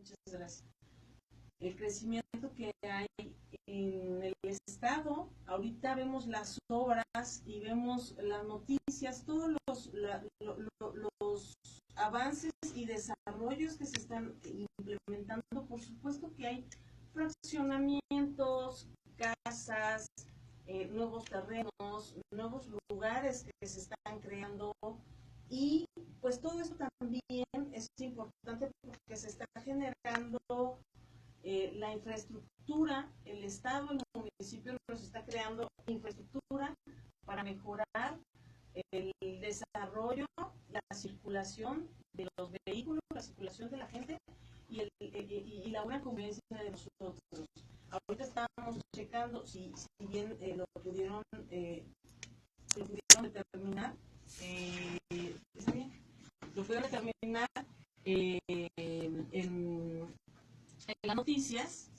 Muchas gracias. El crecimiento que hay en el Estado, ahorita vemos las obras y vemos las noticias, todos los avances y desarrollos que se están implementando. Por supuesto que hay fraccionamientos, casas, nuevos terrenos, nuevos lugares que se están creando, y pues todo eso también es importante porque se está generando la infraestructura. El Estado, el municipio nos está creando infraestructura para mejorar el desarrollo, la circulación de los vehículos, la circulación de la gente y la buena convivencia de nosotros. Ahorita estábamos checando si bien lo pudieron determinar, ¿está bien? Lo pudieron determinar en las noticias.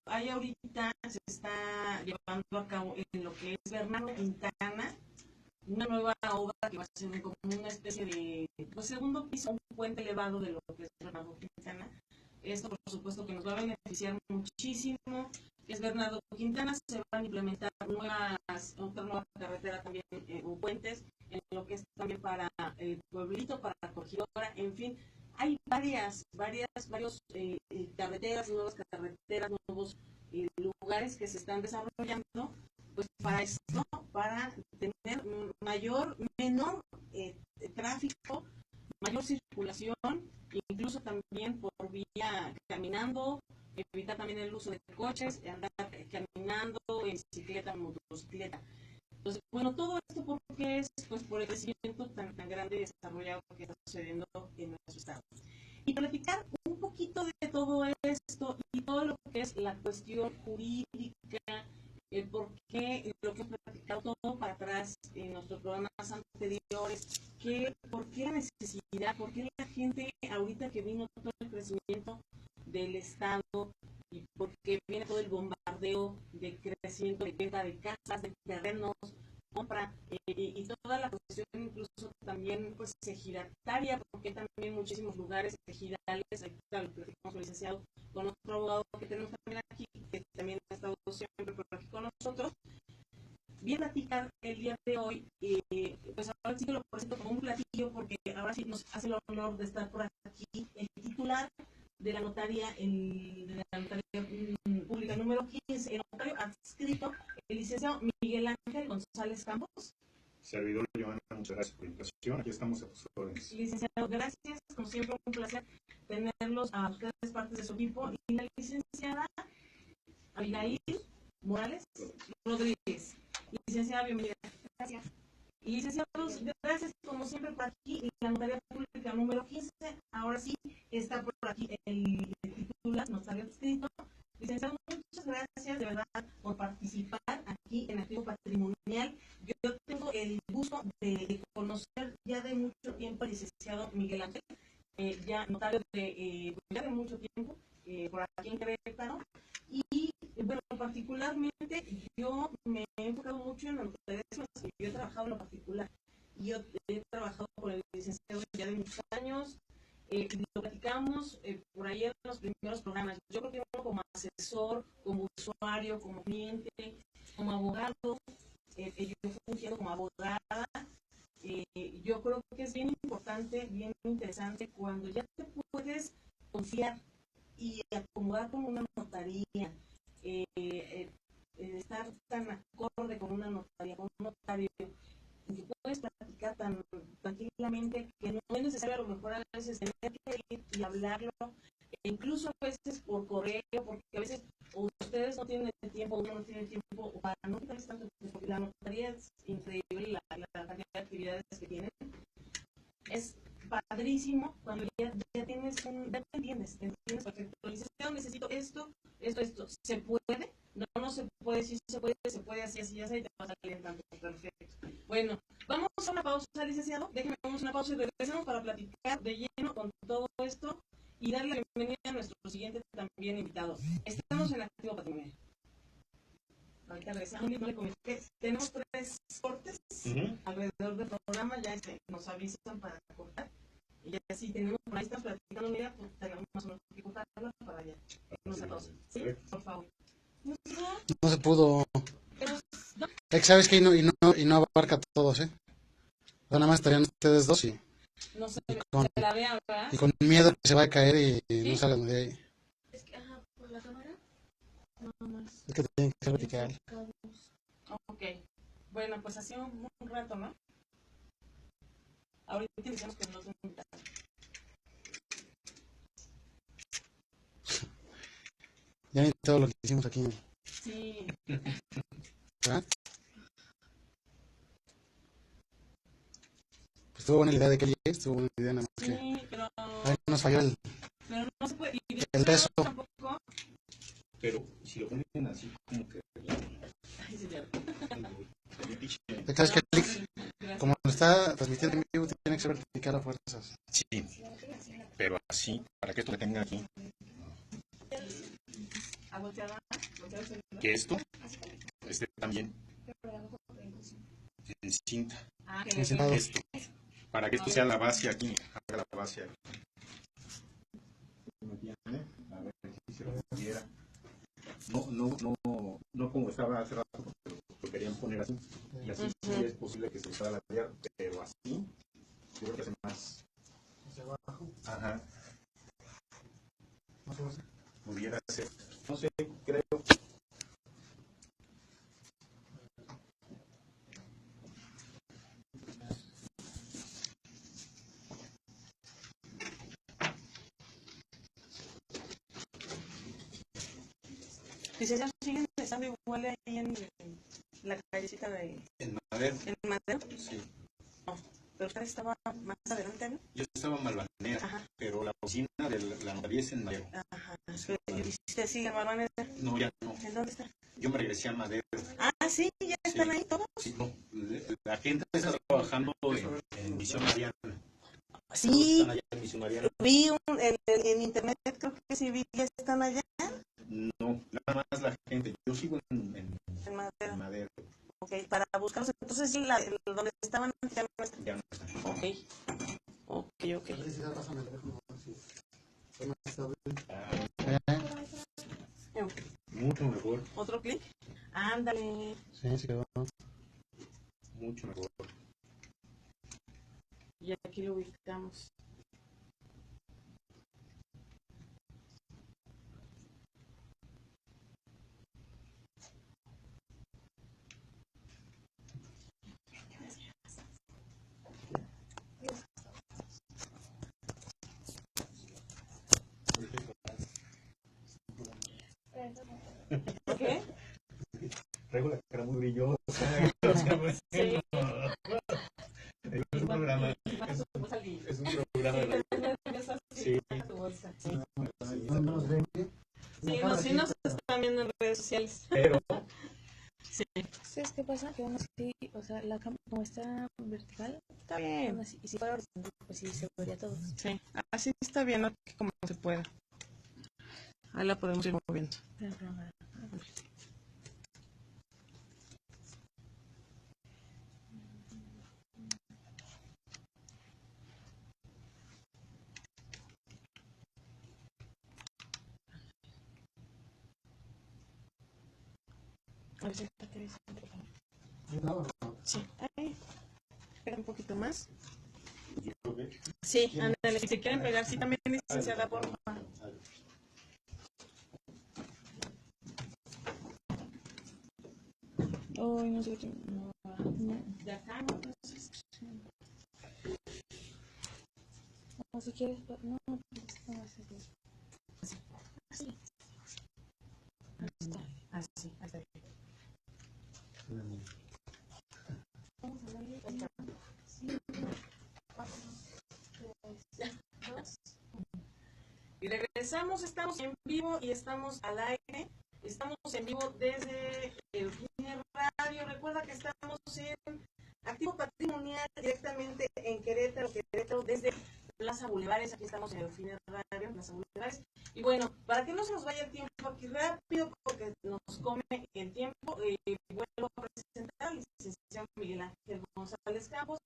Hay ahorita, se está llevando a cabo en lo que es Bernardo Quintana, una nueva obra que va a ser como una especie de segundo piso, un puente elevado de lo que es Bernardo Quintana. Esto, por supuesto, que nos va a beneficiar muchísimo. Es Bernardo Quintana, se van a implementar otra nueva carretera también, o puentes, en lo que es también para el pueblito, para la corregidora, en fin. Hay varios carreteras, nuevas carreteras, nuevos lugares que se están desarrollando, pues para esto, para tener menor tráfico, mayor circulación, incluso también por vía caminando, evitar también el uso de coches, andar caminando, en bicicleta, motocicleta. Entonces, bueno, todo esto porque es pues por el crecimiento tan grande y desarrollado que está sucediendo en nuestro estado. Y platicar un poquito de todo esto y todo lo que es la cuestión jurídica, por qué lo que he platicado todo para atrás en nuestros programas anteriores, por qué la necesidad, por qué la gente ahorita que vino todo el crecimiento del Estado y por qué viene todo el bombardeo de crecimiento de venta de casas, de terrenos, compra, y toda la cuestión incluso también pues ejidataria, porque también muchísimos lugares ejidales. Ahorita lo platicamos con el licenciado, con otro abogado que tenemos también aquí, que también ha estado siempre por aquí con nosotros. Bien platicar el día de hoy, pues ahora sí que lo presento como un platillo, porque ahora sí nos hace el honor de estar por aquí el titular de la notaría, pública número 15, el notario adscrito, el licenciado Miguel Ángel González Campos. Servidor Joana, muchas gracias por la invitación. Aquí estamos a tus órdenes. Licenciado, gracias. Como siempre, un placer tenerlos a ustedes, partes de su equipo. Y la licenciada Abigail Morales Rodríguez. Licenciada, bienvenida. Gracias. Y licenciados, gracias como siempre por aquí. La notaría pública número 15. Ahora sí está por aquí el titular, notario adscrito. Licenciado, muchas gracias de verdad por participar aquí en Activo Patrimonial. Yo tengo el gusto de conocer ya de mucho tiempo al licenciado Miguel Ángel, ya notario ya de mucho tiempo, por aquí en Querétaro. Y bueno, particularmente yo me he enfocado mucho en la notaría. Yo he trabajado en lo particular. Yo he trabajado con el licenciado ya de muchos años. Lo platicamos por ahí en los primeros programas. Yo creo que uno como asesor, como usuario, como cliente, como abogado, yo fungiendo como abogada, yo creo que es bien importante, bien interesante cuando ya te puedes confiar y acomodar con una notaría, estar tan acorde con una notaría, con un notario, que puedes platicar tan tranquilamente, que no es necesario a lo mejor a veces tener que ir y hablarlo, e incluso a veces por correo, porque a veces ustedes no tienen el tiempo, uno no tiene el tiempo para no quitarles tanto tiempo, porque la notaría es increíble, la cantidad de actividades que tienen. Es padrísimo cuando ya tienes ya te entiendes perfecto. Licenciado, necesito esto, ¿se puede? No se puede, sí se puede así, ya se te va calentando. Perfecto. Bueno, vamos a una pausa, licenciado. Déjenme, vamos a una pausa y regresamos para platicar de lleno con todo esto y darle la bienvenida a nuestro siguiente también invitado. Estamos en Activo Patrimonial. Ahorita regresamos, no le comenté. Tenemos 3 cortes alrededor del programa, ya nos avisan para cortar. Y ya si tenemos por ahí, estás platicando una idea, pues tenemos más o menos que contarla para allá. Irnos a todos. ¿Sí? Por favor. No se pudo. Pero, no, Es que sabes que y no abarca a todos, ¿eh? O sea, nada más estarían ustedes dos no se, con, se la vea, ¿verdad? y con miedo que se vaya a caer y ¿Sí? no salgan de ahí. Es que, ajá, por la cámara. No, más. Es que tienen que ser vertical. Ok. Bueno, pues así un rato, ¿no? Ahorita iniciamos con los invitados. Ya ni todo lo que hicimos aquí, Sí. ¿verdad? Pues estuvo buena la idea de que llegue, estuvo buena la idea, nada más que Sí, pero ahí nos falló no se puede. Y el peso. tampoco. Pero si lo ponen así como que... Ay, sí, ya. Es que sabes que como lo está transmitiendo en vivo, tiene que ser vertical a fuerzas. Sí, pero así, para que esto me tenga aquí. A voltear el celular. Que esto esté también en cinta. Ah, que Encinado. Esto, para que esto sea la base aquí, haga la base aquí. A ver si se lo pudiera. No como estaba hace rato, porque lo querían poner así. Y así sí es posible que se pueda latear, pero así, yo creo que hace más. Hacia abajo. Ajá, Más o menos. pudiera ser. No sé, creo. Licenciado, siguen estando igual ahí en la callecita de En Madero, el Madero. sí. No, pero usted estaba más adelante, ¿no? Yo estaba en Malvanera, Ajá. pero la oficina de la notaría es en Madero. Ajá. ¿Y usted sigue en Malvanera? No, ya no. ¿En dónde está? Yo me regresé a Madero. Ah, sí, ya están ahí todos. Sí, no. La gente está trabajando en Misión Mariana. Sí, Están allá en Misión Mariana. vi en internet, creo que sí vi que están allá No, nada más la gente. Yo sigo en Madero. en Madero. Ok, para buscarlos. Entonces, sí, donde estaban ya no están. Ya no están. Ok. A ver si ya pásame el teléfono, a ver si está más estable. Mucho mejor, ¿Otro clic? Ándale. Sí, quedó. mucho mejor. Y aquí lo ubicamos. ¿Qué? Traigo la cara muy brillosa. Sí. Es un programa. Es un programa de sí. Sí, nos están viendo en redes sociales. Pero Sí. ¿Sabes qué pasa? Que aún así, o sea, la cámara como está vertical, Está bien. aún así, y si fuera horizontal, pues sí se vería todo. Sí, así está bien, ¿no? Como se pueda. Ahí la podemos ir moviendo. A ver si está interesante, por favor. Sí, ahí. Pega un poquito más. yo creo que Sí, ándale. Si se quieren pegar, sí, también licenciada, por favor. Ay, no sé qué. No. De acá, ¿no? Entonces, O si quieres, no, no haces eso. así. Así, así. Y regresamos, estamos en vivo y estamos al aire. Estamos en vivo desde Eufine Radio. Recuerda que estamos en Activo Patrimonial directamente en Querétaro, desde Plaza Bulevares. Aquí estamos en Eufine Radio, Plaza Bulevares. Y bueno, para que no se nos vaya el tiempo aquí rápido, porque nos come el tiempo, vuelvo a presentar al licenciado Miguel Ángel González Campos,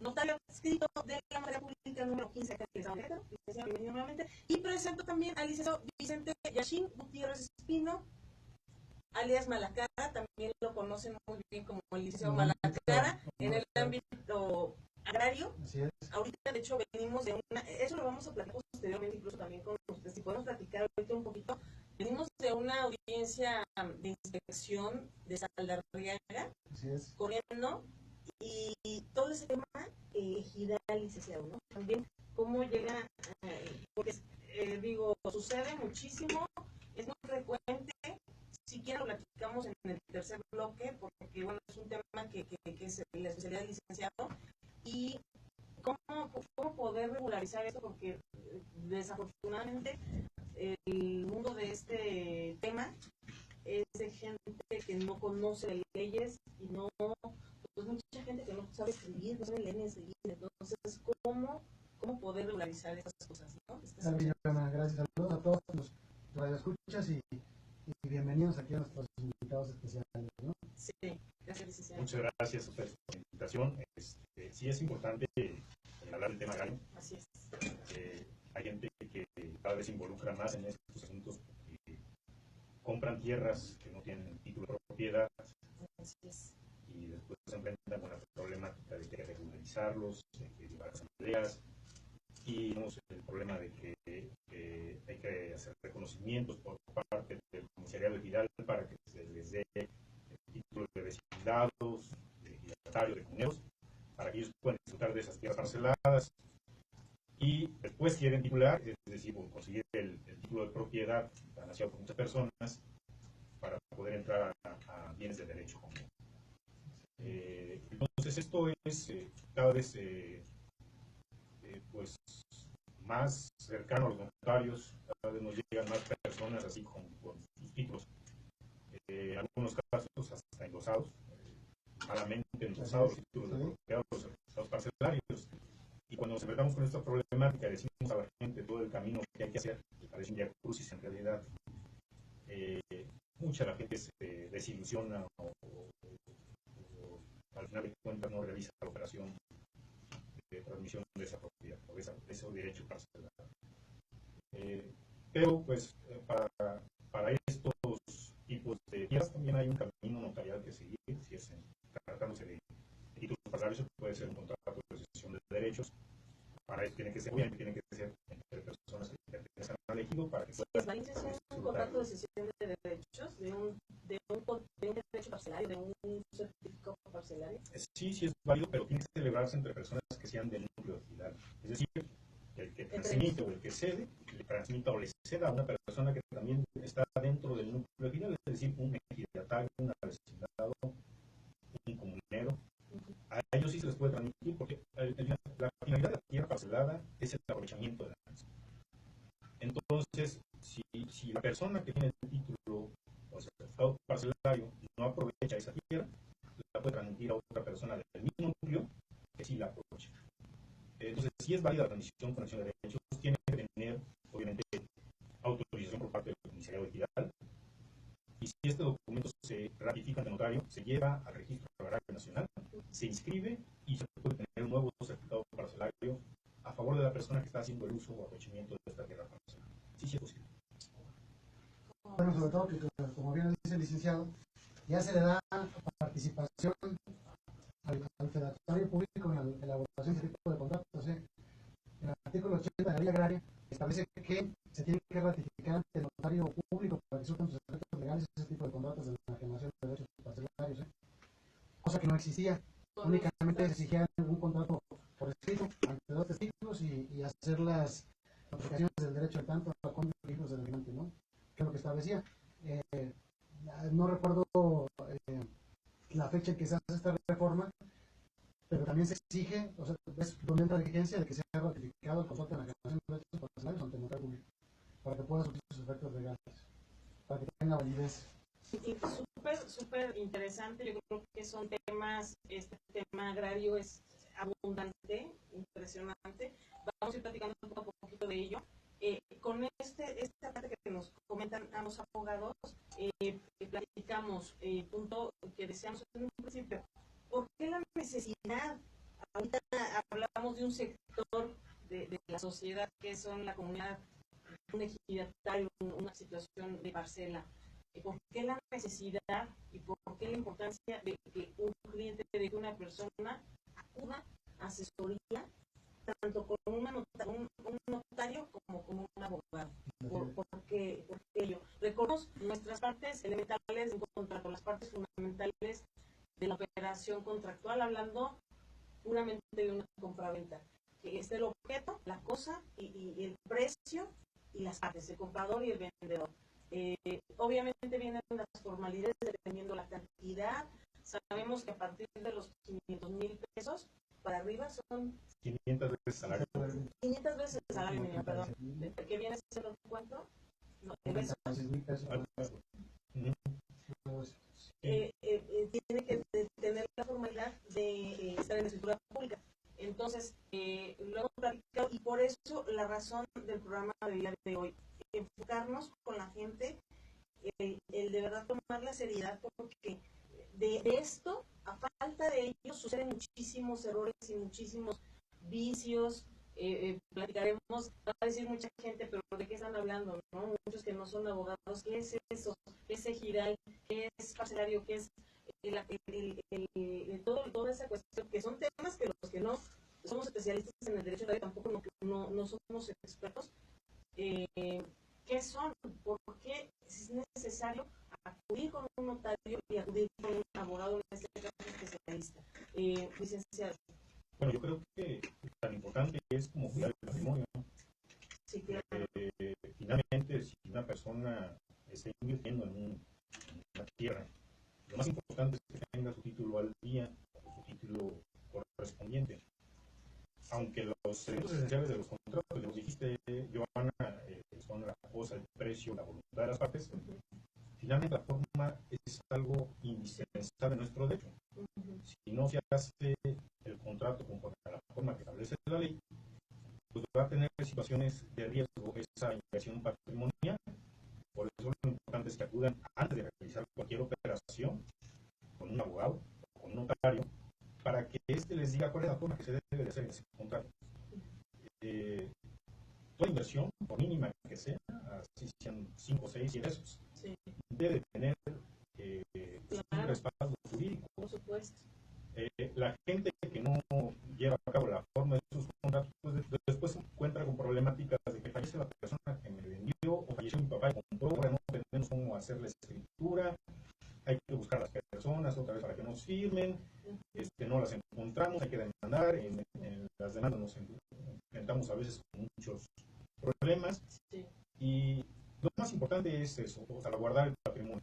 notario adscrito de la materia pública número 15 acá del Estado de Querétaro, licenciado, bienvenido nuevamente, y presento también al licenciado Vicente Yashin Gutiérrez Espino, alias Malacara, también lo conocen muy bien como el licenciado Malacara, en el ámbito agrario. Así es. Ahorita, de hecho, venimos de eso lo vamos a platicar posteriormente, incluso también con ustedes, si podemos platicar ahorita un poquito. Venimos de una audiencia de inspección de Saldarriaga, Así es. corriendo, y todo ese tema gira al licenciado, ¿no? También cómo llega, porque digo, sucede muchísimo, es muy frecuente, siquiera lo platicamos en el tercer bloque, porque bueno, es un tema que es la especialidad del licenciado, y cómo poder regularizar esto, porque desafortunadamente el mundo de este tema es de gente que no conoce leyes y no, pues mucha gente que no sabe escribir, no sabe leer ni escribir. Entonces, ¿cómo poder regularizar estas cosas, ¿no? Gracias, saludos a todos los radioescuchas y bienvenidos aquí a nuestros invitados especiales, ¿no? Sí, gracias, licenciado. Muchas gracias a ustedes por la invitación. Sí es importante hablar del tema agrario. Así es. Hay gente que cada vez se involucra más en estos asuntos porque compran tierras que no tienen título de propiedad. Así es. Y después se enfrentan con la problemática de que hay que regularizarlos, de que llevar asambleas, y tenemos el problema de que hay que hacer reconocimientos por parte del comisariado ejidal para que se les dé el título de vecindados, de ejidatarios, de cuneros, para que ellos puedan disfrutar de esas tierras parceladas, y después quieren titular, es decir, conseguir el título de propiedad financiado por muchas personas para poder entrar a bienes de derecho común. Entonces esto es cada vez pues más cercano a los notarios, cada vez nos llegan más personas así con sus títulos, en algunos casos hasta endosados, malamente endosados los títulos de propiedad, los parcelarios. Y cuando nos enfrentamos con esta problemática, decimos a la gente todo el camino que hay que hacer, que parece un viacrucis en realidad. Mucha la gente se desilusiona o al final de cuentas no realiza la operación de transmisión de esa propiedad o de ese derecho parcelar. Pero pues para estos tipos de tierras también hay un camino notarial que seguir. Si es tratándose de títulos parcelarios, puede ser un contrato de cesión de derechos. Para eso obviamente tiene que ser entre personas que pertenecen al ejido para que puedan. ¿Es un contrato de cesión de derechos, de un derecho parcelario, de un certificado parcelario? Sí, sí es válido, pero tiene que celebrarse entre personas que sean del núcleo ejidal. Es decir, el que transmite o el que cede, le transmita o le ceda a una persona que también está dentro del núcleo ejidal, es decir, un ejidatario, un vecindado, un comunero. A ellos sí se les puede transmitir porque la finalidad de la tierra parcelada es el aprovechamiento de la misma. Entonces, si la persona que tiene el título o certificado parcelario no aprovecha esa tierra, la puede transmitir a otra persona del mismo núcleo que sí la aprovecha. Entonces, si es válida la transmisión con acción de derechos, tiene que tener, obviamente, autorización por parte del comisariado ejidal. Y si este documento se ratifica ante notario, se lleva al registro agrario nacional, se inscribe y se puede tener un nuevo certificado parcelario a favor de la persona que está haciendo el uso o aprovechamiento de esta tierra parcelar. Sí, sí es posible. Bueno, sobre todo que, como bien dice el licenciado, ya se le da participación al fedatario público en la elaboración de este tipo de contratos. En el artículo 80 de la ley agraria establece que se tiene que ratificar ante el notario público para que surtan sus efectos legales ese tipo de contratos de enajenación de derechos parcelarios, cosa que no existía. Únicamente se exigía un contrato por escrito ante dos testigos y hacer las aplicaciones del derecho al tanto a cónyuge de hijos del alimente, ¿no? Que es lo que establecía. No recuerdo la fecha en que se hace esta reforma, pero también se exige, o sea, es donde entra la exigencia de que sea ratificado el contrato de enajenación de derechos parcelarios ante el notario público, para que pueda surtir sus efectos legales, para que tenga validez. Súper interesante. Yo creo que son temas, este tema agrario es abundante, impresionante. Vamos a ir platicando un poquito de ello. Con esta parte que nos comentan ambos abogados, platicamos punto que decíamos en un principio. ¿Por qué la necesidad ahorita hablamos de un sector de la sociedad que son la comunidad, un ejidatario, una situación de parcela. ¿Por qué la necesidad y por qué la importancia de que un cliente, de que una persona acuda a asesoría tanto con un notario como con un abogado? Porque ello. Recordemos nuestras partes elementales de un contrato, las partes fundamentales de la operación contractual, hablando puramente de una compraventa, que es el objeto, la cosa y el precio y las partes, el comprador y el vendedor. Obviamente vienen las formalidades dependiendo la cantidad. Sabemos que a partir de los 500,000 pesos para arriba son 500 veces salario. 500 veces el salario mínimo, perdón. ¿Qué viene siendo cuánto? No, ¿en pesos? Tiene que tener la formalidad de estar en la escritura pública. Entonces, lo hemos platicado y por eso la razón del programa del día de hoy, enfocarnos con la gente, el de verdad tomar la seriedad, porque de esto, a falta de ellos, suceden muchísimos errores y muchísimos vicios. Platicaremos, va a decir mucha gente, pero ¿de qué están hablando? ¿No? Muchos que no son abogados, ¿qué es eso? ¿Qué es ejiral? ¿Qué es parcelario? ¿Qué es toda esa cuestión? Que son temas que los que no somos especialistas en el derecho tampoco no somos expertos. ¿Qué son? ¿Por qué es necesario acudir con un notario y acudir con un abogado, en este caso especialista? Licenciado. Bueno, yo creo que tan importante es como cuidar el patrimonio. Sí, claro. Finalmente, si una persona está invirtiendo en una tierra, lo más importante es que tenga su título al día, su título correspondiente. Aunque los elementos esenciales de los contratos, ya los dijiste, Johanna, son la cosa, el precio, la voluntad de las partes, finalmente la forma es algo indispensable en nuestro derecho. Si no se hace el contrato conforme a la forma que establece la ley, pues va a tener situaciones de riesgo esa inversión patrimonial. Por eso lo importante es que acudan antes de realizar cualquier operación con un abogado o con un notario para que éste les diga cuál es la forma que se debe de hacer ese contrato. Toda inversión, por mínima que sea, así sean 5, 6, 7 pesos, sí, debe tener un respaldo jurídico. Por supuesto. La gente que no lleva a cabo la forma de sus contratos, pues después se encuentra con problemáticas de que fallece la persona que me vendió o falleció mi papá y compró, ahora no tenemos cómo hacer la escritura, hay que buscar a las personas otra vez para que nos firmen, no las encontramos, hay que demandar, en las demandas nos enfrentamos a veces con muchos problemas, sí. Y lo más importante es eso, salvaguardar el patrimonio.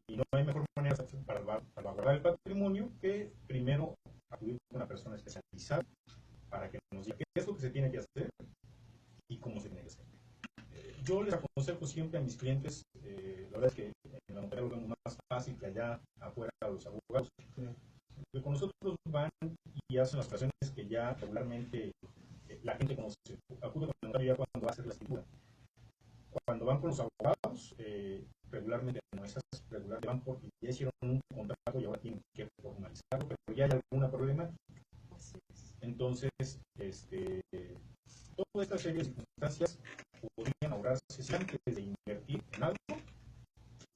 Y no hay mejor manera para salvaguardar el patrimonio que primero acudir con una persona especializada para que nos diga qué es lo que se tiene que hacer y cómo se tiene que hacer. Yo les aconsejo siempre a mis clientes, la verdad es que en la notaría lo vemos más fácil que allá afuera a los abogados, que con nosotros van y hacen las operaciones que ya regularmente la gente conoce. Acude con el notario ya cuando va a hacer la escritura. Cuando van con los abogados, regularmente no, esas regularmente van porque ya hicieron un contrato y ahora tienen que formalizarlo, pero ya hay algún problema. Entonces, toda esta serie de circunstancias podrían ahorrarse si antes de invertir en algo,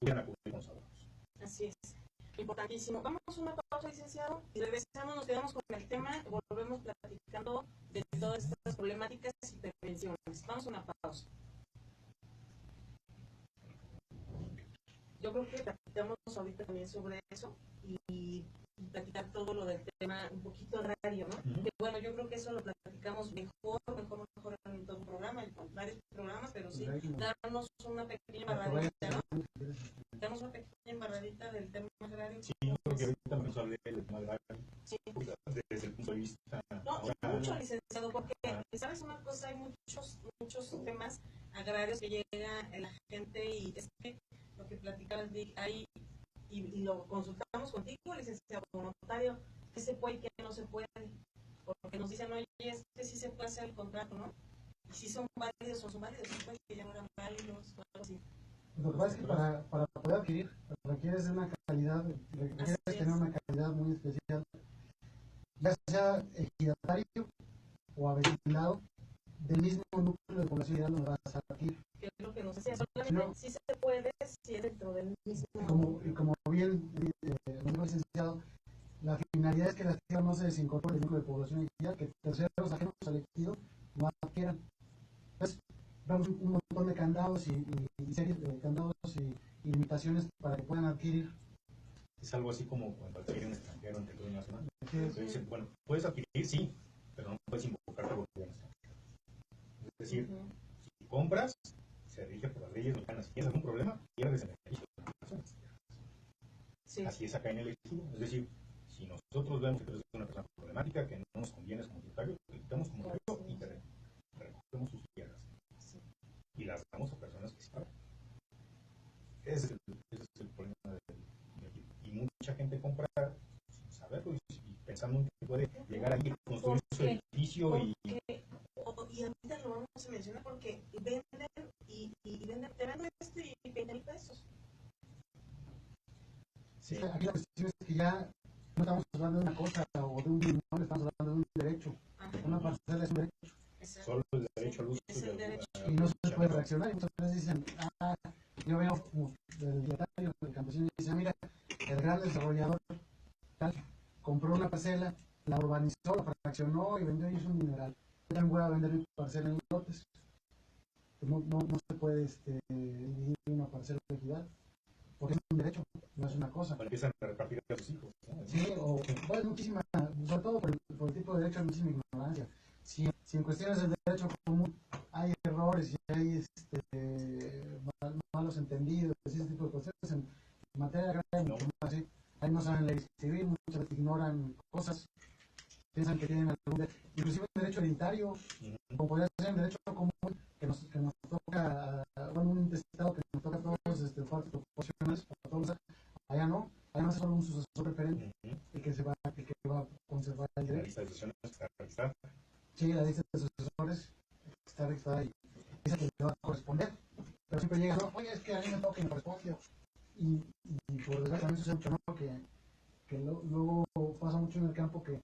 pudieran acudir con los abogados. Así es. Importantísimo. Vamos a una pausa, licenciado, y regresamos, nos quedamos con el tema, volvemos platicando de todas estas problemáticas y prevenciones. Vamos a una pausa. Yo creo que platicamos ahorita también sobre eso y platicar todo lo del tema un poquito agrario, ¿no? Que bueno, yo creo que eso lo platicamos mejor en todo un programa, en varios programas, pero sí, darnos una pequeña embarradita, ¿no? Damos una pequeña embarradita del tema agrario. Sí, yo creo que ahorita nos hablé del tema agrario. Sí. Desde el punto de vista... No, y mucho, licenciado, porque, ¿sabes una cosa? Hay muchos temas agrarios que llega la gente y es que lo que platicabas ahí y lo consultamos contigo, licenciado, como notario, qué se puede y qué no se puede, porque nos dicen, oye, sí se puede hacer el contrato, ¿no? Y si son válidos o son válidos, si puede que ya no eran válidos o algo así. Lo que pasa es que para poder adquirir requieres de una calidad, requieres tener una calidad muy especial ya sea ejidatario o avecinado del mismo núcleo de población ideal donde vas a adquirir. Que es lo que nos decía, solamente si se puede, si es dentro del mismo. Y como bien nos dijo el licenciado, la finalidad es que las tierras no se desincorporen del núcleo de población ideal, que terceros ajenos al ejido no adquieran. Entonces, vemos un montón de candados y series de candados y limitaciones para que puedan adquirir. Es algo así como cuando adquiere un extranjero en territorio nacional. Entonces, Dicen, bueno, puedes adquirir, sí, pero no puedes invocar por gobierno extranjero. Es decir, si compras, se rige por las leyes mexicanas. Si tienes algún problema, pierdes el beneficio de las personas. Sí. Así es acá en el ejido. Es decir, si nosotros vemos que tú eres una persona problemática, que no nos conviene como tributario, te quitamos como tributario y te recogemos sus tierras. Sí. Y las damos a personas que sí pagan. Ese es el problema del ejido. Y mucha gente compra sin saberlo y pensando en que puede llegar ahí a construir su edificio y ahorita lo vamos a mencionar porque venden te venden esto y 20,000 pesos. Sí, aquí la cuestión es que ya no estamos hablando de una cosa o de un bien, no estamos hablando de un derecho. Ajá. Una parcela es un derecho. Exacto. Solo el derecho al uso es el derecho. Y no se puede reaccionar. Y muchas veces dicen, yo veo del dietario, del campesino, y dice, mira, el gran desarrollador tal, compró una parcela, la urbanizó, la fraccionó y vendió y hizo un mineral. Yo también voy a vender mi parcela en lotes. No se puede dividir una parcela de equidad, porque es un derecho, no es una cosa. Empiezan a repartir a sus hijos, ¿no? Sí, o bueno, muchísima, sobre todo por el tipo de derecho, hay muchísima ignorancia. Si en cuestiones del derecho común hay errores y hay malos entendidos, ese tipo de cuestiones, en materia agraria mucho más así, ahí no saben leer y escribir, muchas veces ignoran cosas, piensan que tienen algún derecho, inclusive un derecho hereditario, como podría ser un derecho común que nos toca, bueno, un estado que nos toca a todos partes proporcionales, a todos, allá no es solo un sucesor preferente el que va a conservar el derecho. La lista de sucesiones está registrada. Sí, la lista de sucesores está registrada y dice que le va a corresponder, pero siempre llega, no, oye, es que a mí me toca y me corresponde. Y por desgracia también sucede mucho, ¿no? Que luego pasa mucho en el campo que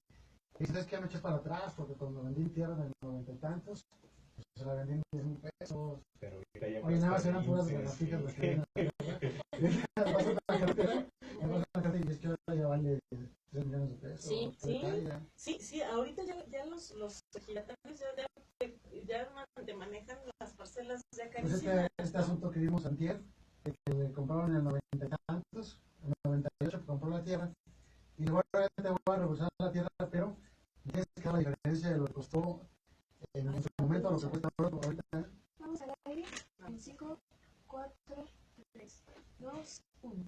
dices, es que ya me eché para atrás, porque cuando vendí tierra en el 90 y tantos, pues se la vendí en 10,000 pesos. Pero oye, nada más eran puras lagartijas las que vienen a la tierra. Pasó una cartilla y es que ahora ya vale 3 millones de pesos. Sí, ahorita ya los ejidatarios ya te manejan las parcelas ya carísimas. Pues este asunto que vimos antier, que le compraron en el 90 y tantos, en el 98 compró la tierra, y luego te voy a regresar la tierra, pero tienes que dar la diferencia de lo que costó en su momento a lo que cuesta ahorita. Vamos al aire en 5, 4, 3, 2, 1.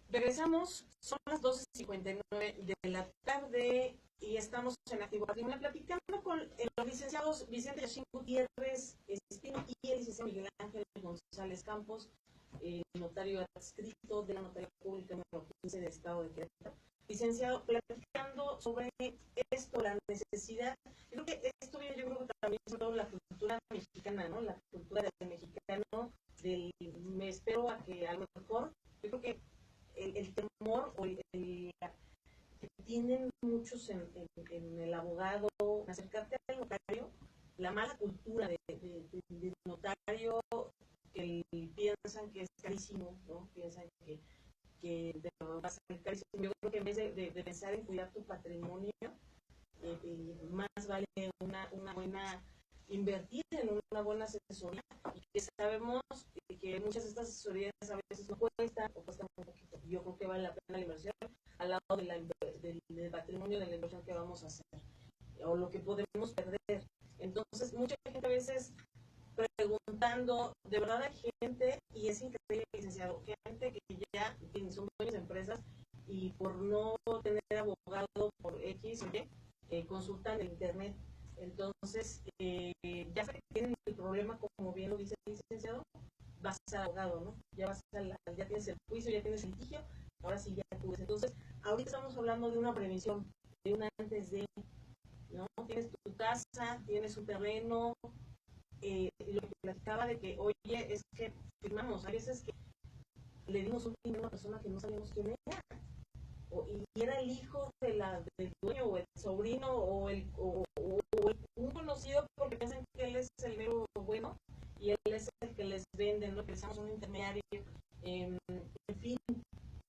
Regresamos, son las 12:59 de la tarde y estamos en Activo Patrimonio platicando con los licenciados Vicente Yachín Gutiérrez Espino y el licenciado Miguel Ángel González Campos, notario adscrito de la Notaría Pública número 15 del Estado de Querétaro. Licenciado, platicando sobre esto, la necesidad, creo que esto viene, yo creo que también sobre todo la cultura mexicana, ¿no? La cultura del mexicano, me espero a que a lo mejor, yo creo que el temor o que tienen muchos en el abogado, acercarte al notario, la mala cultura del notario, que piensan que es carísimo, ¿no? Piensan que va a ser carísimo. Yo creo que en vez de pensar en cuidar tu patrimonio, más vale una buena, invertir en una buena asesoría, y que sabemos que muchas de estas asesorías a veces no cuestan o cuestan un poquito. Yo creo que vale la pena la inversión al lado del patrimonio de la inversión que vamos a hacer o lo que podemos perder. Entonces, mucha gente a veces preguntando, de verdad hay gente, y es increíble, licenciado, gente que ya son dueños de empresas y por no tener abogado por X o Y, consultan en internet. Entonces, ya que tienen el problema, como bien lo dice el licenciado, vas al abogado, ¿no? Ya tienes el juicio, ya tienes el litigio, ahora sí ya acudes. Entonces, ahorita estamos hablando de una prevención, de una antes de, ¿no? Tienes tu casa, tienes un terreno, lo que platicaba de que, oye, es que firmamos, hay veces que le dimos un dinero a una persona que no sabíamos quién era. y era el hijo del dueño o el sobrino o un conocido, porque piensan que él es el mero bueno y él es el que les vende, ¿no? Que somos un intermediario, en fin,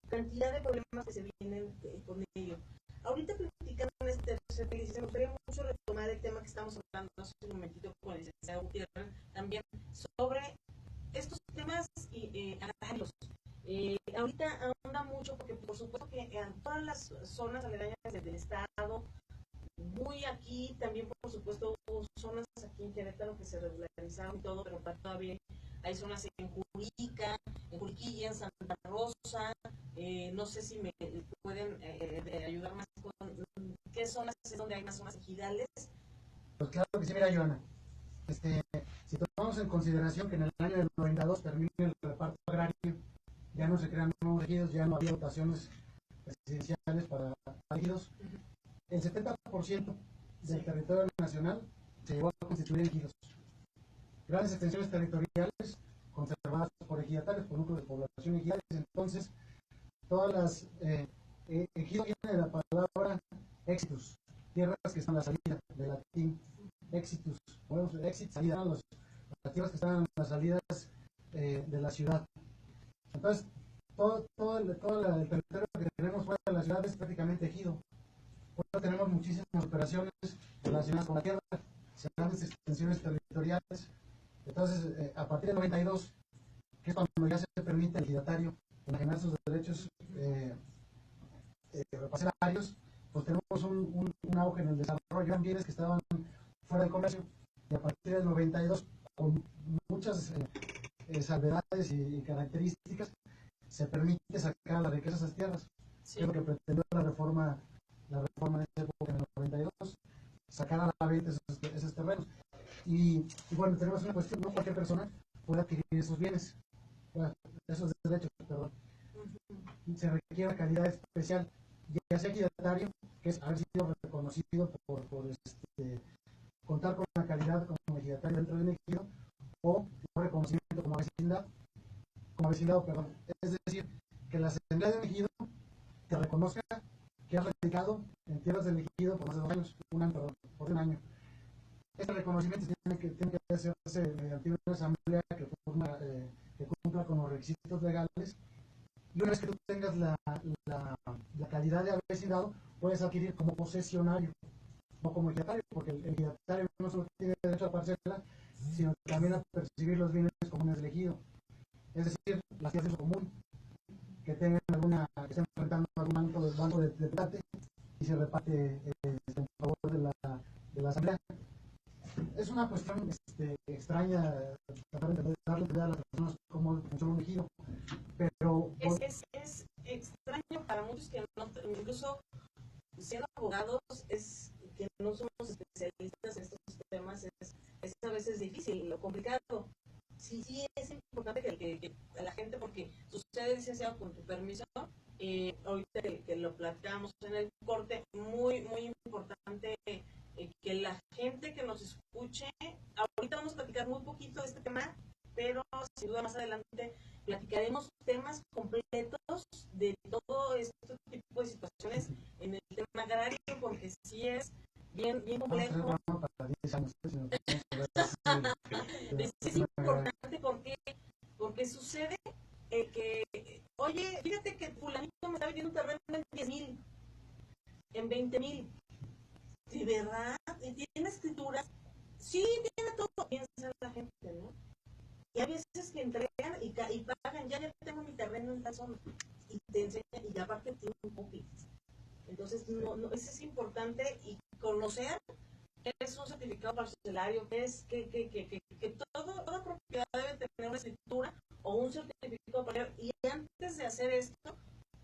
cantidad de problemas que se vienen con ello. Ahorita platicando en este tercer país, me gustaría mucho retomar el tema que estamos hablando hace un momentito con el licenciado Gutiérrez, también sobre estos temas agrarios. Ahorita ahonda mucho porque por supuesto que en todas las zonas aledañas del estado, muy aquí, también por supuesto hubo zonas aquí en Querétaro que se regularizaron y todo, pero todavía hay zonas en Jurica, en Juriquilla, en Santa Rosa, no sé si me pueden ayudar más con qué zonas es donde hay más zonas ejidales. Pues claro que sí, mira, Joana, si tomamos en consideración que en el año del 92 termina el reparto agrario, ya no se crean nuevos ejidos, ya no había dotaciones presidenciales para ejidos, el 70% del territorio nacional se llevó a constituir en ejidos. Grandes extensiones territoriales conservadas por ejidatarios, por núcleos de población ejidales. Entonces, todas las ejido viene de la palabra exitus, tierras que están a la salida, del latín exitus, bueno, exit, salida, las tierras que están a las salidas de la ciudad. Entonces, todo el territorio que tenemos fuera de la ciudad es prácticamente ejido. Por eso tenemos muchísimas operaciones relacionadas con la tierra, grandes extensiones territoriales. Entonces, a partir del 92, que es cuando ya se permite al ejidatario enajenar sus derechos parcelarios, pues tenemos un auge en el desarrollo de bienes que estaban fuera del comercio, y a partir del 92, con muchas salvedades y características, se permite sacar la riqueza de esas tierras. Sí. Que es lo que pretendió la reforma de esa época en el 92, sacar a la venta esos terrenos. Y bueno, tenemos una cuestión: no cualquier persona puede adquirir esos bienes, esos derechos, perdón. Se requiere una calidad especial, ya sea ejidatario, que es haber sido reconocido por contar con una calidad como ejidatario dentro de un ejido, o un reconocimiento como vecindado, perdón. Es decir, que la asamblea de un ejido te reconozca que has radicado en tierras del ejido por más de 2 años, por un año. Este reconocimiento tiene que hacerse mediante una asamblea que cumpla con los requisitos legales, y una vez que tú tengas la calidad de haber vecindado, puedes adquirir como posesionario, no como ejidatario, porque el ejidatario no solo tiene derecho a parcela, sino también a percibir los bienes comunes del ejido. Es decir, las tierras de uso común, que estén enfrentando algún banco de plate y se reparte en favor de la asamblea. Es una cuestión extraña tratar de darle idea a las personas cómo funciona un ejido, pero es extraño para muchos que no, incluso siendo abogados, es que no somos especialistas en estos temas, es a veces difícil, lo complicado. Sí es importante que a la gente, porque sucede, licenciado, con tu permiso, ahorita que lo platicamos en el corte, muy importante que la gente que nos escuche, ahorita vamos a platicar muy poquito de este tema, pero sin duda más adelante platicaremos temas completos de todo este tipo de situaciones en el tema agrario, porque sí es bien complejo. Es importante porque sucede que, oye, fíjate que fulanito me está vendiendo un terreno en 10,000, en 20,000. ¿De verdad? ¿Tiene escrituras? Sí, tiene todo. Piensa la gente, ¿no? Y hay veces que entregan y pagan, ya tengo mi terreno en tal zona, y te enseñan, y aparte tiene un copy. Entonces, eso es importante, y conocer qué es un certificado parcelario, qué es que toda propiedad debe tener una escritura o un certificado parcelario, y antes de hacer esto,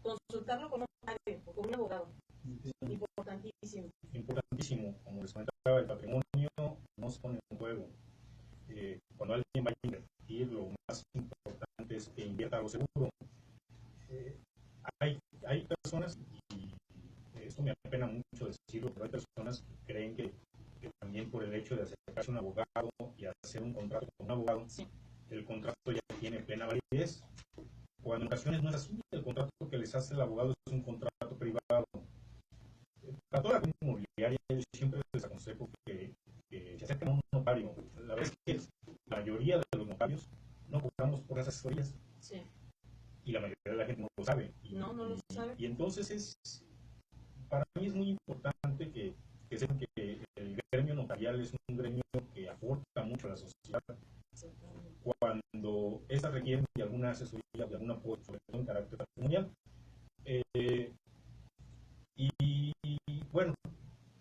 consultarlo con un notario o con un abogado. Importantísimo. Importantísimo. Como les comentaba, el patrimonio no se pone en juego. Cuando alguien va a invertir, lo más importante es que invierta a lo seguro. Hay personas, y esto me apena mucho decirlo, pero hay personas que creen que también por el hecho de acercarse a un abogado y hacer un contrato con un abogado, sí, el contrato ya tiene plena validez. Cuando en ocasiones no es así, el contrato que les hace el abogado es un contrato privado para toda la inmobiliaria, yo siempre les aconsejo que se acerquen a un notario. La verdad es que la mayoría de los notarios no cobramos por esas asesorías. Sí. Y la mayoría de la gente no lo sabe. No lo sabe. Y entonces para mí es muy importante que sepan que el gremio notarial es un gremio que aporta mucho a la sociedad. Cuando éstas requieren de alguna asesoría, de algún apoyo, sobre todo en carácter patrimonial. Y bueno,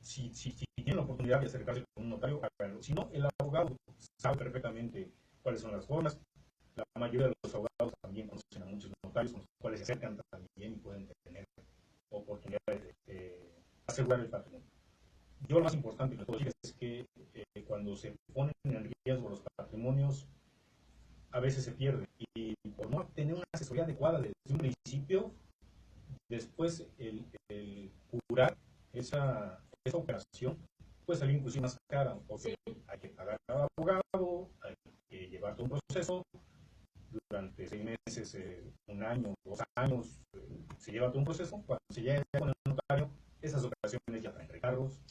si tienen la oportunidad de acercarse con un notario, háganlo. Si no, el abogado sabe perfectamente cuáles son las formas. La mayoría de los abogados también conocen a muchos notarios con los cuales se acercan también y pueden tener oportunidades de asegurar el patrimonio. Yo lo más importante que les puedo decir es que cuando se ponen en riesgo los patrimonios, a veces se pierden. Y por no tener una asesoría adecuada desde un principio, después el curar esa operación puede salir inclusive más cara, porque hay que pagar al abogado, hay que llevar todo un proceso. Durante 6 meses, 1 año, 2 años, se lleva todo un proceso. Cuando se llega con el notario, esas operaciones ya traen recargos,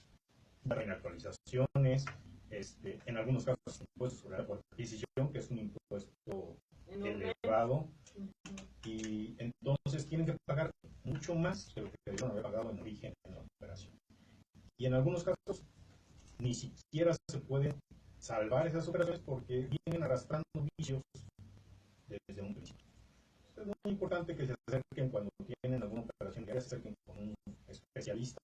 ya traen actualizaciones, en algunos casos impuestos sobre la adquisición, que es un impuesto elevado, y entonces tienen que pagar mucho más de lo que debieron haber pagado en origen en la operación. Y en algunos casos ni siquiera se pueden salvar esas operaciones porque vienen arrastrando vicios desde un principio. Es muy importante que se acerquen cuando tienen alguna operación, que se acerquen con un especialista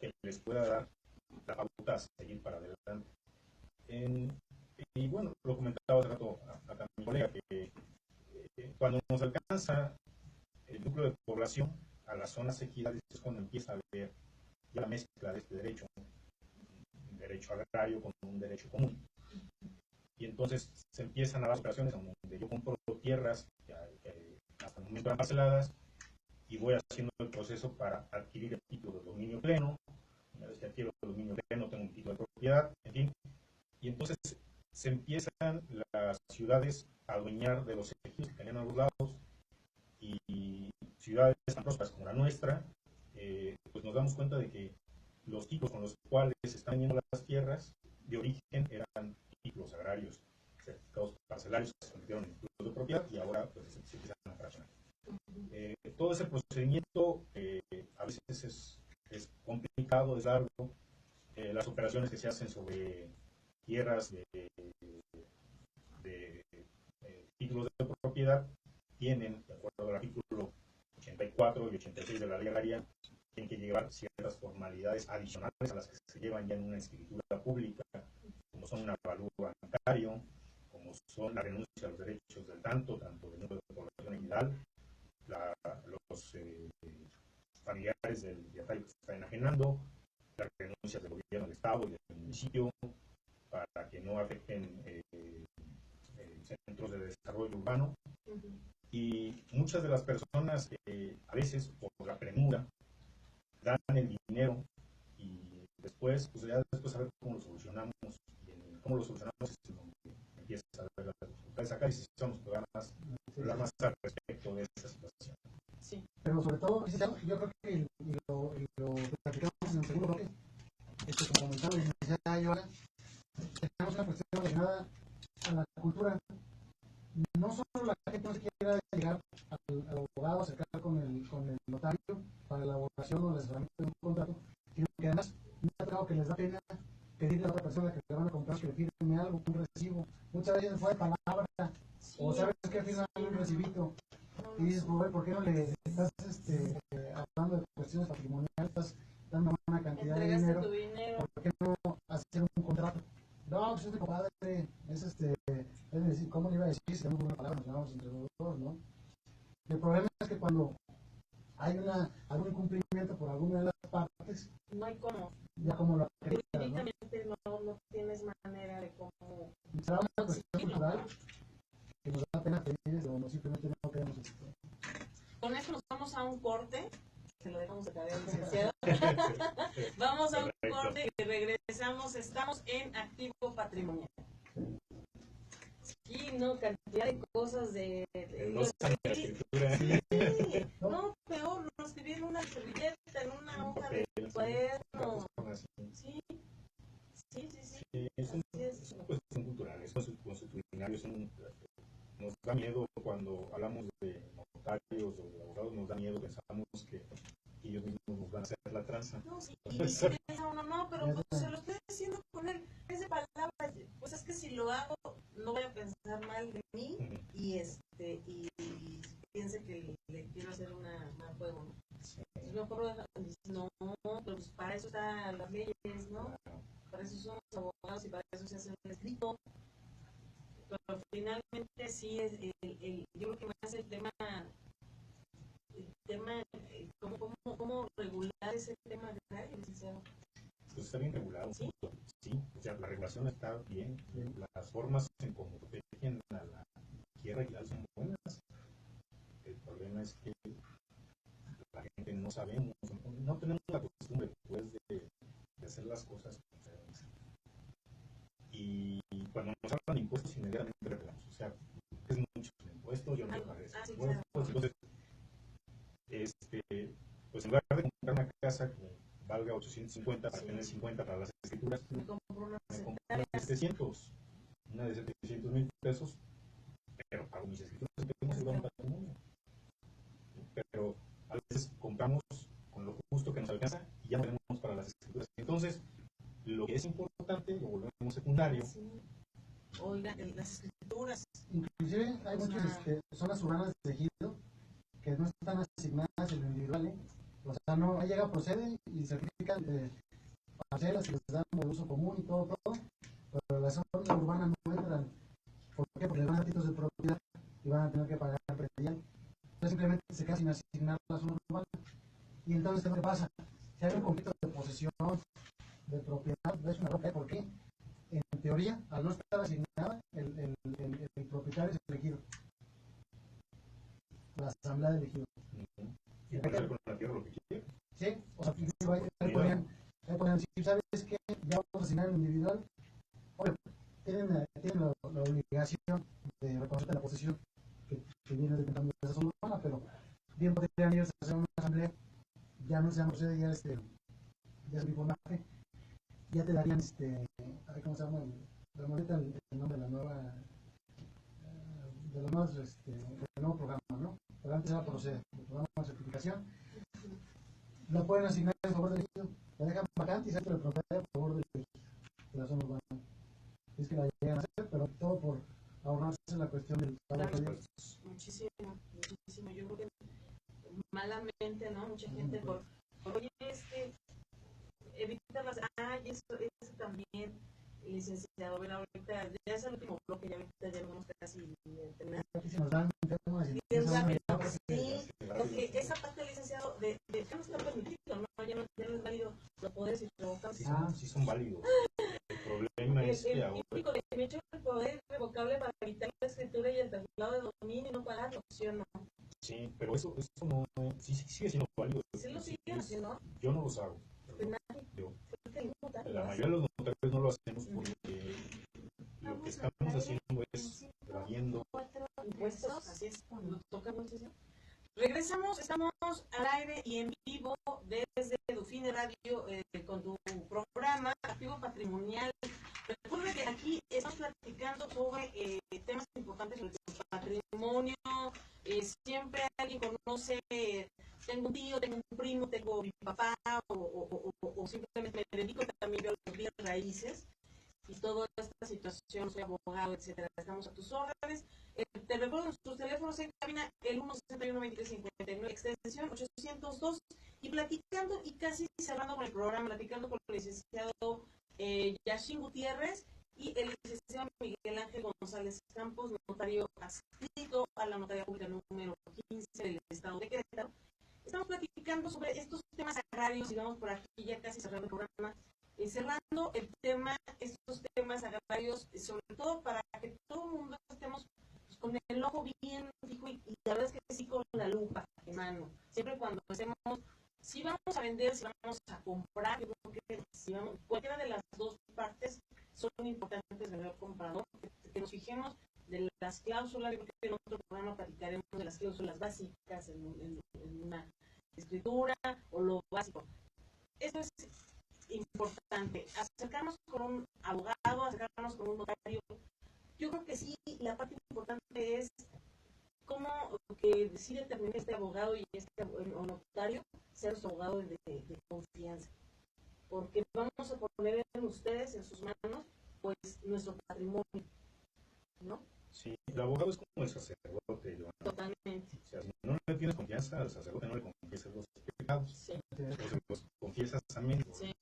que les pueda dar la pauta a seguir para adelante. Y bueno, lo comentaba hace rato a mi colega, que cuando nos alcanza el núcleo de población a las zonas ejidales es cuando empieza a haber ya la mezcla de este derecho, un derecho agrario con un derecho común. Y entonces se empiezan a dar operaciones donde yo compro tierras que hasta el momento eran parceladas y voy haciendo el proceso para adquirir el título de dominio pleno. Una vez que adquiero el dominio pleno, tengo un título de propiedad, en fin. Y entonces se empiezan las ciudades a adueñar de los ejidos que tenían a los lados, y ciudades tan prósperas como la nuestra, pues nos damos cuenta de que los títulos con los cuales se están yendo las tierras de origen eran títulos agrarios, certificados parcelarios que se convirtieron en títulos de propiedad y ahora pues se empiezan a fraccionar. Todo ese procedimiento a veces es complicado, es largo. Las operaciones que se hacen sobre tierras de títulos de propiedad tienen, de acuerdo al artículo 84 y 86 de la ley agraria, tienen que llevar ciertas formalidades adicionales a las que se llevan ya en una escritura pública, como son un avalúo bancario, como son la renuncia a los derechos del tanto del núcleo de población ejidal, los familiares del dietario que se está enajenando, las renuncias del gobierno del Estado y del municipio, para que no afecten centros de desarrollo urbano. Y muchas de las personas a veces por la premura dan el dinero y después, pues ya después a ver cómo lo solucionamos, y cómo lo solucionamos es donde empieza a ver las dificultades. Acá necesitamos programas al respecto de esta situación. Sí. Pero sobre todo, yo creo que lo platicamos en el segundo bloque, como comentaba la licenciada Joana, tenemos una cuestión relacionada a la cultura. No solo la gente no se quiera llegar al abogado, acercar con el notario para la elaboración o el asesoramiento de un contrato, sino que además me ha tocado que les da pena pedirle a otra persona que le van a comprar que le firme algo, un recibo. Muchas veces fue de palabra, sí, o sabes que firman un recibito, y dices, ¿por qué no le estás hablando de cuestiones patrimoniales, estás dando una cantidad de dinero, ¿por qué no hacer un contrato? No, pues es mi compadre, es decir, ¿cómo le iba a decir si tenemos una palabra, nos llamamos entre los dos, ¿no? El problema es que cuando hay algún incumplimiento por alguna de las partes, no hay cómo. Ya como lo Jurídicamente no tienes manera de cómo. Será una cuestión cultural que nos da pena pedir o no, simplemente no queremos. Con esto nos vamos a un corte. Se lo dejamos de tarea al licenciado. Vamos a un corte y regresamos. Estamos en Activo Patrimonial. Sí, no, cantidad de cosas de escritura. Sí. No, peor, nos escribieron una servilleta en una hoja de cuaderno. Personas, Sí, sí, sí, sí. sí, es una cuestión cultural, es constitucional, nos da miedo cuando hablamos de notarios o de abogados, nos da miedo, pensamos que ellos mismos nos van a hacer la tranza. No, sí, y piensa uno, no, pero pues, se lo estoy diciendo con él, es de palabras, pues es que si lo hago, no voy a pensar mal de mí y y piense que le quiero hacer mal juego, ¿no? Sí. Entonces mejor dice, no, pero pues para eso están las leyes, ¿no? Para eso son los abogados y para eso se hace un escrito. Pero finalmente sí es yo creo que más el tema cómo regular ese tema de licenciado. Pues está bien regulado. ¿Sí? Sí, o sea, la regulación está bien, las formas en cómo protegen a la tierra y son buenas. El problema es que la gente no sabemos, no tenemos la costumbre pues de hacer las cosas como se deben hacer. Y cuando nos hablan de impuestos inmediatamente revelamos, o sea, es mucho el impuesto, yo no pagué ese impuesto. Entonces, pues en lugar de comprar una casa que valga 850 para tener 50 para las escrituras, me compro una de 700, una de 700,000 pesos, pero pago mis escrituras y tengo asegurado un patrimonio. Pero a veces compramos con lo justo que nos alcanza y ya no tenemos para las escrituras. Entonces, lo que es importante lo volvemos secundario. Oiga, las escrituras. Inclusive hay muchas zonas urbanas de ejido que no están asignadas en lo individual, ¿eh? O sea, no llega, procede y certifican parcelas y les dan de uso común y todo, pero las zonas urbanas no entran. ¿Por qué? Porque les van a títulos de propiedad y van a tener que pagar predial. Entonces simplemente se queda sin asignar la zona urbana. Y entonces, ¿qué pasa? Si hay un conflicto de posesión, de propiedad, es una roca. ¿Por qué? En teoría, al no estar asignada, el propietario es elegido. La asamblea de elegido. Y puede hacer con la tierra lo que quiere. Sí, o sea, ahí podrían decir, ¿sabes qué? Ya vamos a asignar el individual. Oye, tienen la obligación de reconocer la posesión que viene de esa zona urbana, pero bien podrían ellos hacer una asamblea, ya no se procede, ya es el informe, ya te darían, ¿cómo se llama? El nombre de la nueva, del nuevo programa, ¿no? Pero antes era proceder, el programa de certificación. Lo pueden asignar en favor del ejido, la dejan vacante y se hace el propietario a favor del ejido, de la zona urbana. Es que la llegan a hacer, pero todo por ahorrarse la cuestión del pago de impuestos. Muchísimo. Yo creo que malamente, ¿no? Mucha gente oye, evitar las, eso también, licenciado, ver ahorita, ya es el último bloque, ya ahorita ya vamos casi terminando. Aquí se nos dan temas y sí, porque esa parte, licenciado, de que no está permitido, ¿no? Ya no es válido los poderes y revocables. Sí son válidos. El problema es que ahora... El único derecho es el poder irrevocable para evitar la escritura y el traslado de dominio y no pagarlo, ¿sí o no? Sí, pero eso no, sí sigue siendo válido. Sí lo siguen haciendo. Yo no los hago. La mayoría de los notarios no lo hacemos porque lo que estamos haciendo es evadiendo impuestos, así es, cuando toca muchísimo. Regresamos, estamos al aire y en vivo desde Dufine Radio con tu programa Activo Patrimonial. Recuerda que aquí estamos platicando sobre temas importantes sobre el patrimonio. Siempre alguien conoce, tengo un tío, tengo un primo, tengo mi papá o simplemente me dedico también yo a los bienes raíces y toda esta situación, soy abogado, etcétera. Estamos a tus órdenes. Te recuerdo nuestros teléfonos en cabina, el 161-2359, extensión 802, y platicando y casi cerrando con el programa, platicando con el licenciado Yashin Gutiérrez y el licenciado Miguel Ángel González Campos, notario adscrito a la notaría pública número 15 del estado de Querétaro. Estamos platicando sobre estos temas agrarios y vamos por aquí ya casi cerrando el programa. Cerrando el tema, estos temas agrarios, sobre todo para que todo el mundo estemos pues, con el ojo bien fijo y la verdad es que sí con la lupa en mano. Siempre cuando hacemos, si vamos a vender, si vamos a comprar, yo creo que si vamos, cualquiera de las dos partes son importantes de ver comprador, que nos fijemos de las cláusulas. Yo creo que en otro programa platicaremos de las cláusulas básicas en una escritura o lo básico. Esto es importante, acercarnos con un abogado, acercarnos con un notario. Yo creo que sí, la parte importante es cómo que sí determine este abogado y este notario ser su abogado de confianza, porque vamos a poner en ustedes, en sus manos, pues nuestro patrimonio, ¿no? Sí, el abogado es como el sacerdote, Joana. Totalmente. O sea, si no le tienes confianza al sacerdote, no le confiesas los pecados. Sí. O se los confiesas a medias. Sí.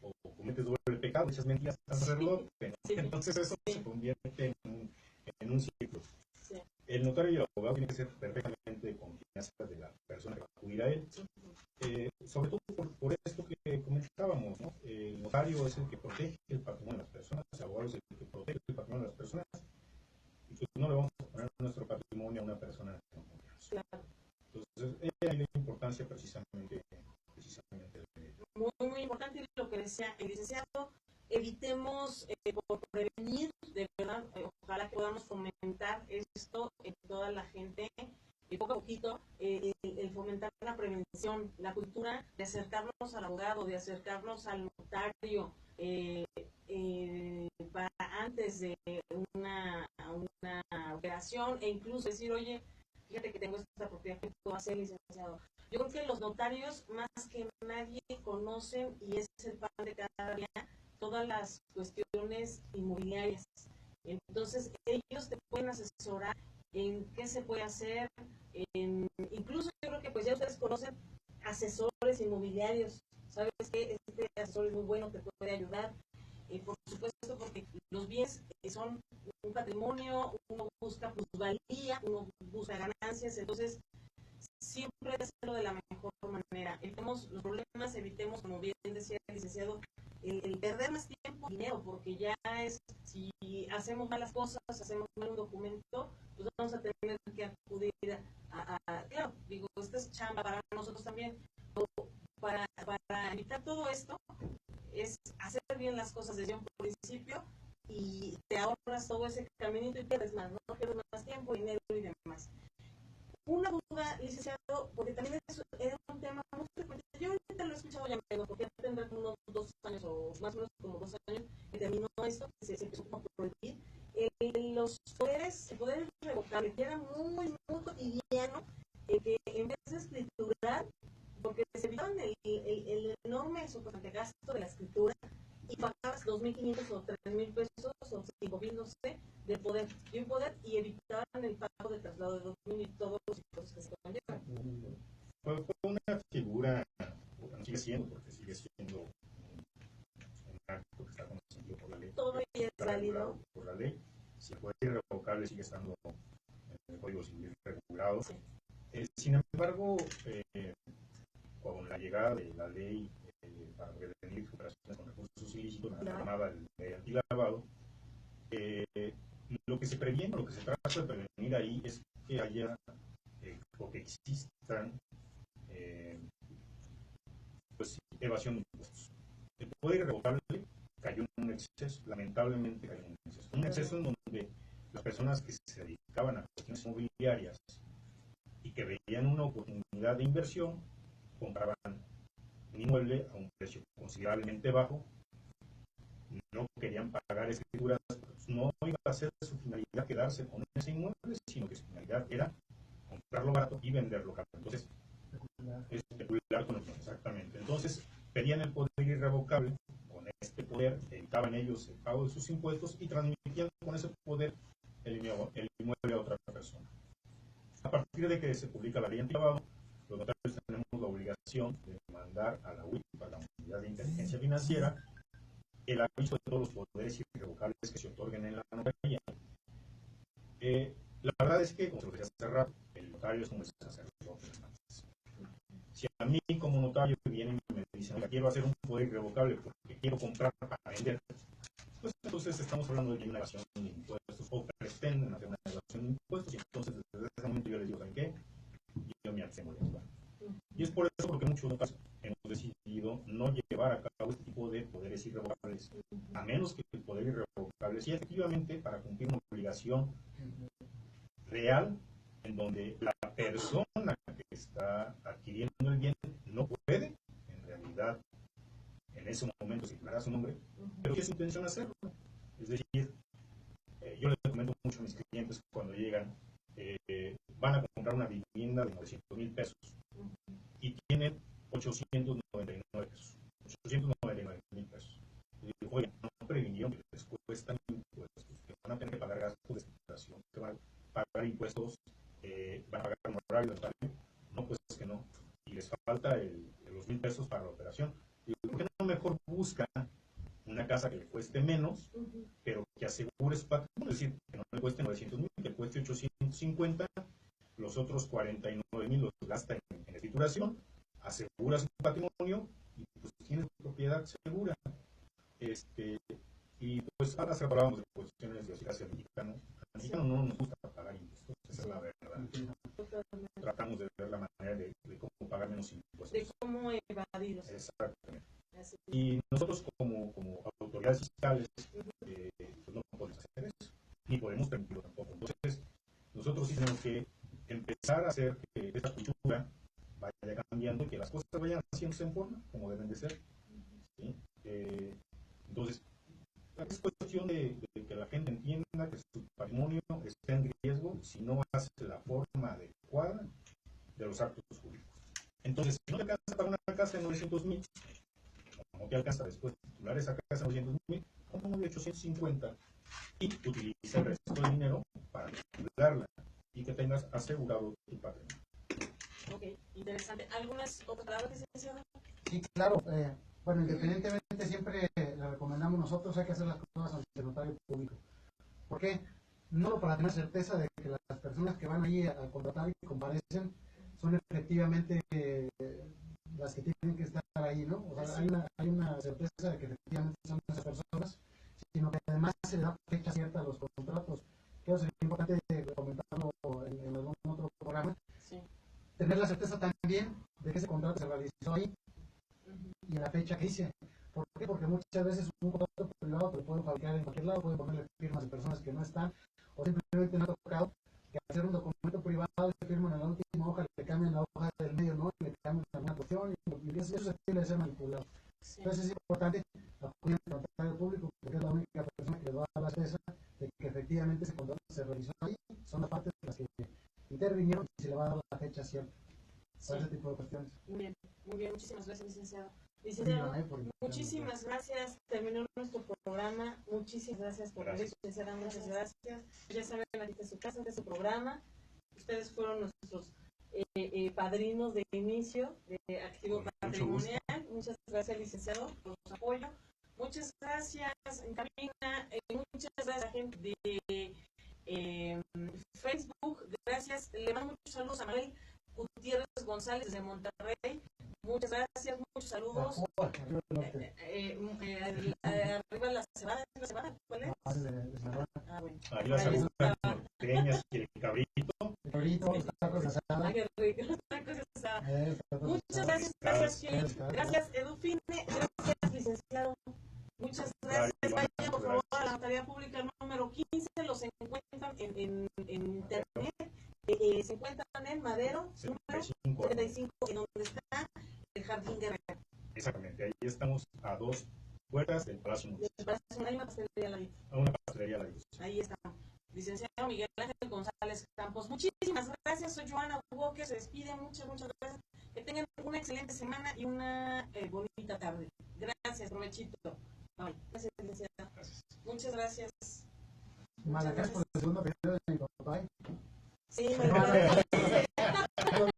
O cometes doble pecado, echas mentiras al sacerdote. ¿No? Sí. Entonces eso Sí. se convierte en un ciclo. Sí. El notario y el abogado tienen que ser perfectamente de confianza de la persona que va a acudir a él. Sobre todo por esto que comentábamos, ¿no? El notario es el que protege el patrimonio de las personas, el abogado es el que protege el patrimonio de las personas, y pues no le vamos a poner nuestro patrimonio a una persona que no confiamos. Claro. Entonces, hay la importancia precisamente de... Muy importante lo que decía el licenciado, evitemos por prevenir, de verdad, ojalá que podamos fomentar esto en toda la gente, y poco a poquito, el fomentar la prevención, la cultura de acercarnos al abogado, de acercarnos al notario, para antes de una operación, e incluso decir, oye, fíjate que tengo esta propiedad, ¿qué puedo hacer, licenciado? Yo creo que los notarios más que nadie conocen, y es el pan de cada día, todas las cuestiones inmobiliarias. Entonces ellos te pueden asesorar en qué se puede hacer, incluso yo creo que pues ya ustedes conocen asesores inmobiliarios. ¿Sabes qué? Este asesor es muy bueno, te puede ayudar. Por supuesto, porque los bienes son un patrimonio, uno busca plusvalía, uno busca ganancias, entonces siempre hay que hacerlo de la mejor manera. Evitemos los problemas, evitemos, como bien decía el licenciado, el perder más tiempo y dinero, porque ya es, si hacemos malas cosas, hacemos mal un documento, pues vamos a tener que acudir claro, digo, esta es chamba para nosotros también, para evitar todo esto, es hacer bien las cosas desde un principio, y te ahorras todo ese caminito y pierdes más, no pierdes más tiempo, dinero y demás. Una duda, licenciado, porque también es un tema muy frecuente. Yo ahorita lo he escuchado ya menos, porque ya tendrá unos 2 años o más o menos como 2 años que terminó esto, que se empezó a prohibir. Los poderes, el poder irrevocable, que era muy cotidiano, que en vez de escriturar, porque se evitaban el enorme supuestamente gasto de la escritura, y pagabas 2.500 o 3.000 pesos o 5.000, no sé, de poder, y evitaban el pago de traslado de 2.000 y todos los impuestos que se conllevan. Fue una figura, sigue siendo, porque sigue siendo un acto que está consentido por la ley. Todo es válido. Por la ley. Si el poder irrevocable sigue estando en el Código Civil regulado. Sí. Sin embargo, con la llegada de la ley para prevenir operaciones con recursos ilícitos, la llamada ley antilavado, lo que se previene, lo que se trata de prevenir ahí es que haya o que existan pues, evasión de impuestos. El poder irrevocable cayó en un exceso, lamentablemente cayó en un exceso en donde las personas que se dedicaban a cuestiones inmobiliarias y que veían una oportunidad de inversión, compraban un inmueble a un precio considerablemente bajo, no querían pagar escrituras, pues no iba a ser su finalidad quedarse con ese inmueble, sino que su finalidad era comprarlo barato y venderlo caro. Entonces, especular con el dinero, exactamente. Entonces, pedían el poder irrevocable, con este poder evitaban ellos el pago de sus impuestos y transmitían con ese poder el inmueble a otra persona. A partir de que se publica la ley antilavado, los notarios tenemos la obligación de mandar a la UIF, a la Unidad de Inteligencia Financiera, el aviso de todos los poderes irrevocables que se otorguen en la notaría. La verdad es que, como se lo decía hace rato, el notario es como el sacerdote. Si a mí como notario vienen y me dicen, oiga, quiero hacer un poder irrevocable porque quiero comprar para vender, pues entonces estamos hablando de una evasión de impuestos, o pretenden hacer una evasión de impuestos, y entonces desde ese momento yo les digo, ¿saben qué? Yo me abstengo de actuar. Y es por eso porque muchos notas hemos decidido no llevar a cabo este tipo de poderes irrevocables, a menos que el poder irrevocable sea efectivamente para cumplir una obligación real, en donde la persona que está adquiriendo el bien no puede, en realidad, necesidad en ese momento se declara su nombre, pero sí es intención hacerlo. Es decir, yo les comento mucho a mis clientes cuando llegan, van a comprar una vivienda de 900,000 pesos y tienen 899 pesos. 899,000 pesos. Y digo, oye, no previnieron que les cuestan impuestos, que van a tener que pagar gastos de explotación, que van a pagar impuestos, van a pagar honorario de pago. No, pues es que no. Y les falta los 1,000 pesos para la operación. Y ¿por qué no mejor busca una casa que le cueste menos, pero que asegure su patrimonio? Es decir, que no le cueste 900,000, que le cueste 850, los otros 49,000 los gasta en escrituración, asegura su patrimonio y pues tiene su propiedad segura. Y pues ahora hablábamos de cuestiones de idiosincrasia mexicana. Al mexicano no nos gusta pagar impuestos, esa es la verdad. Tratamos de ver la manera de cómo pagar menos impuestos. De cómo evadirlos. Exactamente. Y nosotros como autoridades fiscales pues no podemos hacer eso, ni podemos permitirlo tampoco. Entonces, nosotros sí tenemos que empezar a hacer que esta cultura vaya cambiando y que las cosas vayan haciéndose en forma, como deben de ser. ¿Sí? Entonces, es cuestión de que la gente entienda que su patrimonio está en riesgo si no hace la forma adecuada de los actos jurídicos. Entonces, si no te alcanza para una casa de 900,000, no te alcanza después de titular esa casa de 900,000, como de 850 y utiliza el resto del dinero para titularla y que tengas asegurado tu patrimonio. Ok, interesante. ¿Algunas otras palabras, licenciado? Sí, claro. Bueno, independientemente siempre le recomendamos nosotros hay que hacer las cosas ante el notario público. ¿Por qué? No para tener certeza de que las personas que van allí a contratar y comparecen son efectivamente las que tienen que estar ahí, ¿no? O sea, hay una certeza de que efectivamente son esas personas, sino que además se le da fecha cierta a los contratos. Creo que sería importante comentarlo en algún otro programa. Sí. Tener la certeza también de que ese contrato se realizó ahí y en la fecha que hice. ¿Por qué? Porque muchas veces un contrato privado te lo pueden fabricar en cualquier lado, pueden ponerle firmas de personas que no están, o simplemente no ha tocado que hacer un documento privado se firman en la última hoja, le cambian la hoja del medio, ¿no? Le cambian alguna cuestión y eso se tiene que ser manipulado. Sí. Entonces es importante acudir al notario público porque es la única persona que le va a dar la certeza de que efectivamente ese contrato se realizó ahí. Son las partes de las que intervinieron y se le va a dar la fecha cierta para ese tipo de cuestiones. Muy bien, muchísimas gracias, licenciado. Licenciado, muchísimas gracias. Terminó nuestro programa. Muchísimas gracias por venir, licenciada. Muchas gracias. Ya saben, aquí está su casa, este es su programa. Ustedes fueron nuestros padrinos de inicio de Activo Patrimonial. Muchas gracias, licenciado, por su apoyo. Muchas gracias en cabina. Muchas gracias a la gente de Facebook. Gracias. Le mando muchos saludos a Manuel Gutiérrez González desde Monterrey. Muchas gracias, muchos saludos. Arriba la cebada, ¿cuál es? Bueno. Ahí las agujas norteñas y el cabrito. El cabrito, los tacos de asada. Qué rico, los tacos de asada. Muchas gracias, gracias Edufine, gracias licenciado. Muchas gracias. Vayan por favor a la notaría pública número 15, los encuentran en internet. Se encuentran en Madero, número 75, en donde está el Jardín Guerrero. Exactamente, ahí estamos a 2 puertas del Palacio Municipal. Hay una pastelería al ladito. Una pastelería al ladito. Ahí estamos. Licenciado Miguel Ángel González Campos, muchísimas gracias. Soy Joana Walker, se despide. Muchas gracias. Que tengan una excelente semana y una bonita tarde. Gracias, provechito. Bye. Gracias, licenciada. Gracias. Muchas gracias. Gracias por el segundo periodo de mi papá. Sí, me